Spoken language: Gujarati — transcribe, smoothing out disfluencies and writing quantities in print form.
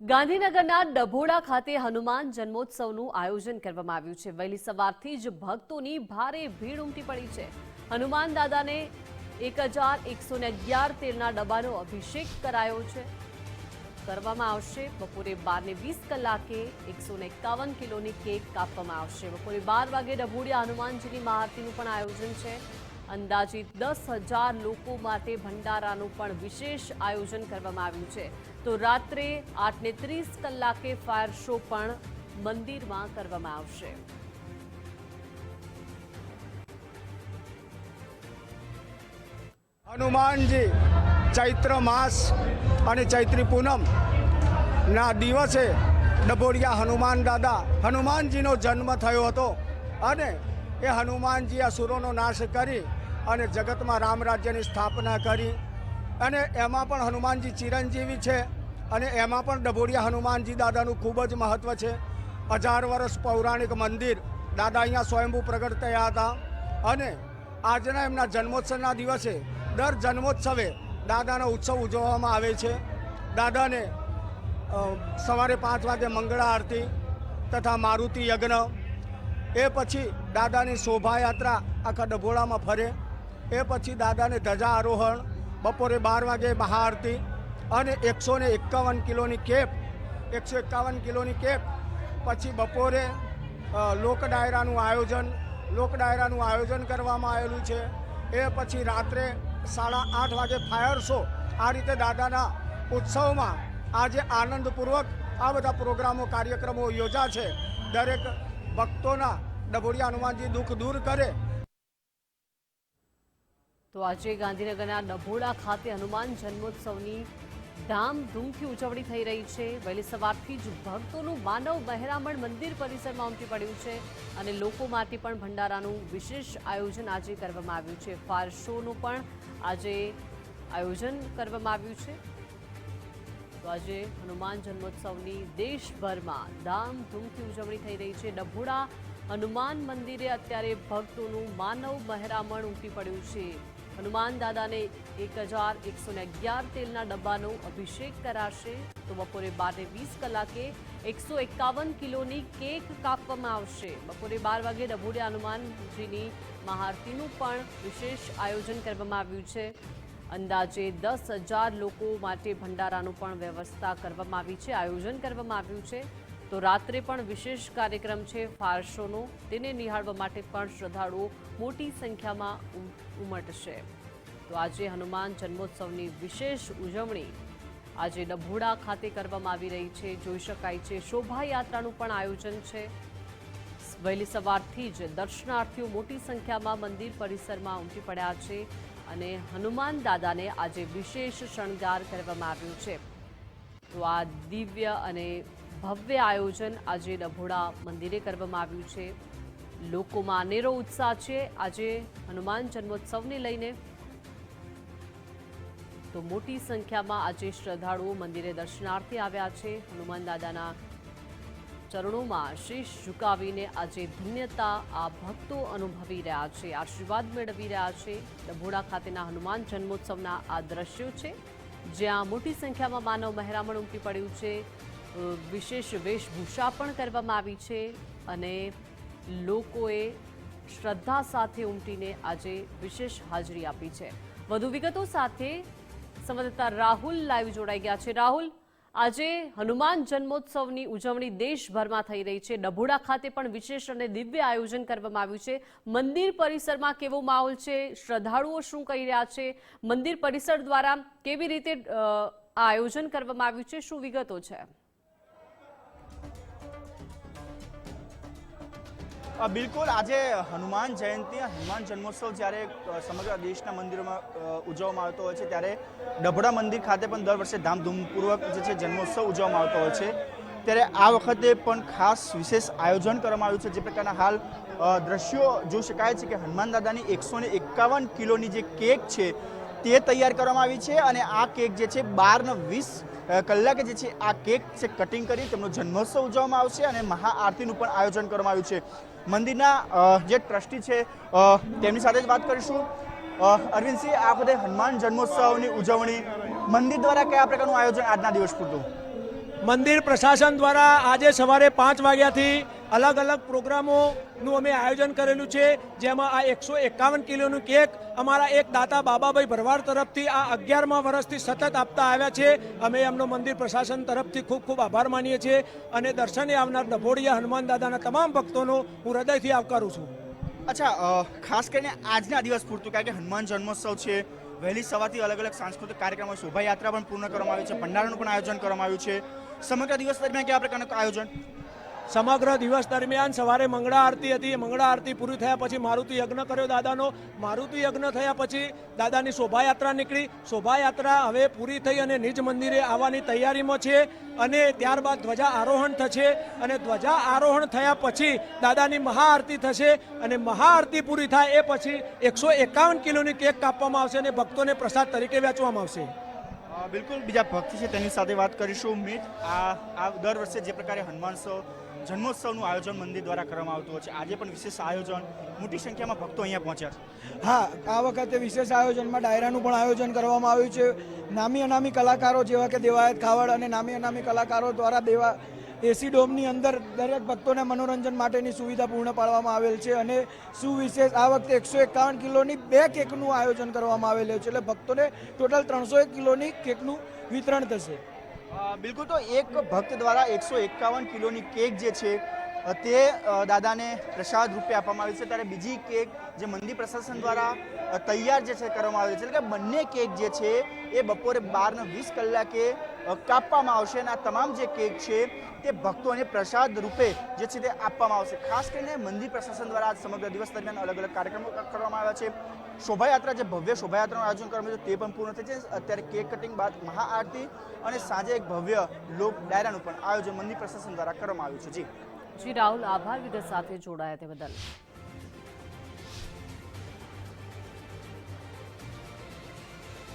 ગાંધીનગરના ડભોડા ખાતે હનુમાન જન્મોત્સવનું આયોજન કરવામાં આવ્યું છે। વહેલી સવારથી જ ભક્તોની ભારે ભીડ ઉમટી પડી છે। હનુમાન દાદાને 1111 તેલના ડબ્બાનો અભિષેક કરવામાં આવશે। બપોરે 12:20 કલાકે 151 કિલોની કેક કાપવામાં આવશે। બપોરે 12 વાગે ડભોડિયા હનુમાનજીની મહાઆરતીનું પણ આયોજન છે। અંદાજિત 10,000 લોકો માટે ભંડારાનું પણ વિશેષ આયોજન કરવામાં આવ્યું છે। તો રાત્રે 8:30 કલાકે ફાયર શો પણ મંદિરમાં કરવામાં આવશે। હનુમાનજી ચૈત્ર માસ અને ચૈત્રી પૂનમ ના દિવસે ડભોડિયા હનુમાન દાદા હનુમાનજીનો જન્મ થયો હતો અને એ હનુમાનજી અસુરોનો નાશ કરી અને જગતમાં રામ રાજ્યની સ્થાપના કરી અને એમાં પણ હનુમાનજી ચિરંજીવી છે અને એમાં પણ ડભોડિયા હનુમાનજી દાદાનું ખૂબ જ મહત્ત્વ છે। 1000 વર્ષ પૌરાણિક મંદિર દાદા અહીંયા સ્વયંભૂ પ્રગટ થયા હતા અને આજના એમના જન્મોત્સવના દિવસે દર જન્મોત્સવે દાદાનો ઉત્સવ ઉજવવામાં આવે છે। દાદાને સવારે 5 વાગે મંગળા આરતી તથા મારુતિ યજ્ઞ, એ પછી દાદાની શોભાયાત્રા આખા ડભોળામાં ફરે, એ પછી દાદાને ધજા આરોહણ, બપોરે 12 વાગે મહાઆરતી અને 151 કિલોની કેપ 151 કિલોની કેપ, પછી બપોરે લોક ડાયરાનું આયોજન કરવામાં આવેલું છે। એ પછી રાત્રે 8:30 વાગે ફાયર શો। આ રીતે દાદાના ઉત્સવમાં આજે આનંદપૂર્વક આ બધા પ્રોગ્રામો કાર્યક્રમો યોજા છે। દરેક ભક્તોના ડભોડિયા હનુમાનજી દુઃખ દૂર કરે। તો આજે ગાંધીનગરના ડભોડા ખાતે હનુમાન જન્મોત્સવની ધામધૂમથી ઉજવણી થઈ રહી છે। વહેલી સવારથી જ ભક્તોનું માનવ મહેરામણ મંદિર પરિસરમાં ઉમટી પડ્યું છે અને લોકો માટે પણ ભંડારાનું વિશેષ આયોજન આજે કરવામાં આવ્યું છે। ફાયર શોનું પણ આજે આયોજન કરવામાં આવ્યું છે। તો આજે હનુમાન જન્મોત્સવની દેશભરમાં ધામધૂમથી ઉજવણી થઈ રહી છે। ડભોડા હનુમાન મંદિરે અત્યારે ભક્તોનું માનવ મહેરામણ ઉમટી પડ્યું છે। હનુમાન દાદાને 1111 તેલના ડબ્બાનો અભિષેક કરાશે। તો બપોરે 12:20 કલાકે 151 કિલોની કેક કાપવામાં આવશે। બપોરે 12 વાગે ડભોડિયા હનુમાનજીની મહાઆરતીનું પણ વિશેષ આયોજન કરવામાં આવ્યું છે। અંદાજે 10,000 લોકો માટે ભંડારાનું પણ વ્યવસ્થા કરવામાં આવી છે, આયોજન કરવામાં આવ્યું છે। તો રાત્રે પણ વિશેષ કાર્યક્રમ છે ફાયર શોનો, તેને નિહાળવા માટે પણ શ્રદ્ધાળુઓ મોટી સંખ્યામાં ઉમટશે। તો આજે હનુમાન જન્મોત્સવની વિશેષ ઉજવણી આજે ડભોડા ખાતે કરવામાં આવી રહી છે, જોઈ શકાય છે। શોભાયાત્રાનું પણ આયોજન છે। વહેલી સવારથી જ દર્શનાર્થીઓ મોટી સંખ્યામાં મંદિર પરિસરમાં ઉમટી પડ્યા છે અને હનુમાન દાદાને આજે વિશેષ શણગાર કરવામાં આવ્યું છે। તો આ દિવ્ય અને ભવ્ય આયોજન આજે ડભોડા મંદિરે કરવામાં આવ્યું છે। લોકોમાં અનેરો ઉત્સાહ છે આજે હનુમાન જન્મોત્સવને લઈને। તો મોટી સંખ્યામાં આજે શ્રદ્ધાળુઓ મંદિરે દર્શનાર્થે આવ્યા છે। હનુમાન દાદાના ચરણોમાં શીશ ઝુકાવીને આજે ધન્યતા આ ભક્તો અનુભવી રહ્યા છે, આશીર્વાદ મેળવી રહ્યા છે। ડભોડા ખાતેના હનુમાન જન્મોત્સવના આ દ્રશ્યો છે, જ્યાં મોટી સંખ્યામાં માનવ મહેરામણ ઉમટી પડ્યું છે। વિશેષ વેશભૂષા પણ કરવામાં આવી છે અને લોકોએ શ્રદ્ધા સાથે ઉમટીને આજે વિશેષ હાજરી આપી છે। વધુ વિગતો સાથે સંવાદદાતા રાહુલ લાઈવ જોડાઈ ગયા છે। રાહુલ, આજે હનુમાન જન્મોત્સવની ઉજવણી દેશભરમાં થઈ રહી છે। ડભોડા ખાતે પણ વિશેષ અને દિવ્ય આયોજન કરવામાં આવ્યું છે। મંદિર પરિસરમાં કેવો માહોલ છે? શ્રદ્ધાળુઓ શું કહી રહ્યા છે? મંદિર પરિસર દ્વારા કેવી રીતે આ આયોજન કરવામાં આવ્યું છે? શું વિગતો છે? બિલકુલ, આજે હનુમાન જયંતિ, હનુમાન જન્મોત્સવ જ્યારે સમગ્ર દેશના મંદિરોમાં ઉજવવામાં આવતો હોય છે, ત્યારે ડભોડા મંદિર ખાતે પણ દર વર્ષે ધામધૂમપૂર્વક જે છે જન્મોત્સવ ઉજવવામાં આવતો હોય છે। ત્યારે આ વખતે પણ ખાસ વિશેષ આયોજન કરવામાં આવ્યું છે। જે પ્રકારના હાલ દ્રશ્યો જોઈ શકાય છે કે હનુમાન દાદાની 151 કિલોની જે કેક છે તે તૈયાર કરવામાં આવી છે અને આ કેક જે છે 12:20 કલાકે જે છે આ કેક છે કટિંગ કરી તેમનો જન્મોત્સવ ઉજવવામાં આવશે અને મહાઆરતીનું પણ આયોજન કરવામાં આવ્યું છે। મંદિરના જે ટ્રસ્ટી છે તેમની સાથે જ વાત કરીશું। અરવિંદસિંહ, આ વખતે હનુમાન જન્મોત્સવની ઉજવણી મંદિર દ્વારા કયા પ્રકારનું આયોજન આજના દિવસ પૂરતું? મંદિર પ્રશાસન દ્વારા આજે સવારે 5 વાગ્યાથી અલગ અલગ પ્રોગ્રામોનું અમે આયોજન કરેલું છે, જેમાં આ 151 કિલોનું કેક અમારા એક દાતા બાબાભાઈ ભરવાડ તરફથી આ 11મા વર્ષથી સતત આપતા આવ્યા છે. અમે એમનો મંદિર પ્રશાસન તરફથી ખૂબ ખૂબ આભાર માનીએ છીએ અને દર્શને આવનાર ડભોડિયા હનુમાન દાદાના તમામ ભક્તોનો હું હૃદયથી આવકારું છું. અચ્છા, ખાસ કરીને આજના દિવસ પૂરતું, કારણ કે હનુમાન જન્મોત્સવ છે, વહેલી સવારથી અલગ અલગ સાંસ્કૃતિક કાર્યક્રમો, શોભાયાત્રા પણ પૂર્ણ કરવામાં આવી છે, ભંડારાનું પણ આયોજન કરવામાં આવ્યું છે. સમગ્ર દિવસ દરમિયાન કેવા પ્રકારનું આયોજન? સમગ્ર દિવસ દરમિયાન સવારે મંગળા આરતી હતી. મંગળા આરતી પૂરી થયા પછી મારુતિ યજ્ઞ કર્યો દાદાનો. મારુતિ યજ્ઞ થયા પછી દાદાની શોભાયાત્રા નીકળી. શોભાયાત્રા હવે પૂરી થઈ અને નિજ મંદિરે આવવાની તૈયારીમાં છે અને ત્યારબાદ ધ્વજા આરોહણ થશે અને ધ્વજા આરોહણ થયા પછી દાદાની મહાઆરતી થશે અને મહાઆરતી પૂરી થાય એ પછી 151 કિલોની કેક કાપવામાં આવશે અને ભક્તોને પ્રસાદ તરીકે વેચવામાં આવશે. બિલકુલ, બીજા ભક્ત છે તેની સાથે વાત કરીશું. મીત, આ દર વર્ષે જે પ્રકારે જન્મોત્સવનું આયોજન મંદિર દ્વારા કરવામાં આવતું હોય છે, આજે પણ વિશેષ આયોજન, મોટી સંખ્યામાં ભક્તો અહીંયા પહોંચ્યા છે. હા, આ વખતે વિશેષ આયોજનમાં ડાયરાનું પણ આયોજન કરવામાં આવ્યું છે. નામી અનામી કલાકારો જેવા કે દેવાયત ખાવડ અને નામી અનામી કલાકારો દ્વારા એસી ડોમની અંદર દરેક ભક્તોને મનોરંજન માટેની સુવિધા પૂર્ણ પાડવામાં આવેલ છે અને સુવિશેષ આ વખતે 151 કિલોની 2 કેકનું આયોજન કરવામાં આવેલું છે, એટલે ભક્તોને ટોટલ 301 કિલોની કેકનું વિતરણ થશે. બિલકુલ, તો એક ભક્ત દ્વારા 151 કિલોની કેક જે છે તે દાદાને પ્રસાદ રૂપે આપવામાં આવી છે, ત્યારે બીજી કેક જે મંદિર પ્રશાસન દ્વારા તૈયાર જે છે કરવામાં આવી છે, એટલે કે બંને કેક જે છે એ બપોરે 12:20 કલાકે કાપવામાં આવશે અને આ તમામ જે કેક છે તે ભક્તોને પ્રસાદ રૂપે જે છે તે આપવામાં આવશે. ખાસ કરીને મંદિર પ્રશાસન દ્વારા આજ સમગ્ર દિવસ દરમિયાન અલગ અલગ કાર્યક્રમો કરવામાં આવ્યા છે. શોભાયાત્રા, જે ભવ્ય શોભાયાત્રાનું આયોજન કરવામાં આવ્યું તે પણ પૂર્ણ થઈ છે. અત્યારે કેક કટિંગ બાદ મહાઆરતી અને સાંજે એક ભવ્ય લોક ડાયરાનું પણ આયોજન મંદિર પ્રશાસન દ્વારા કરવામાં આવ્યું છે. જી રાહુલ, આભાર વિગત સાથે જોડાયા તે બદલ.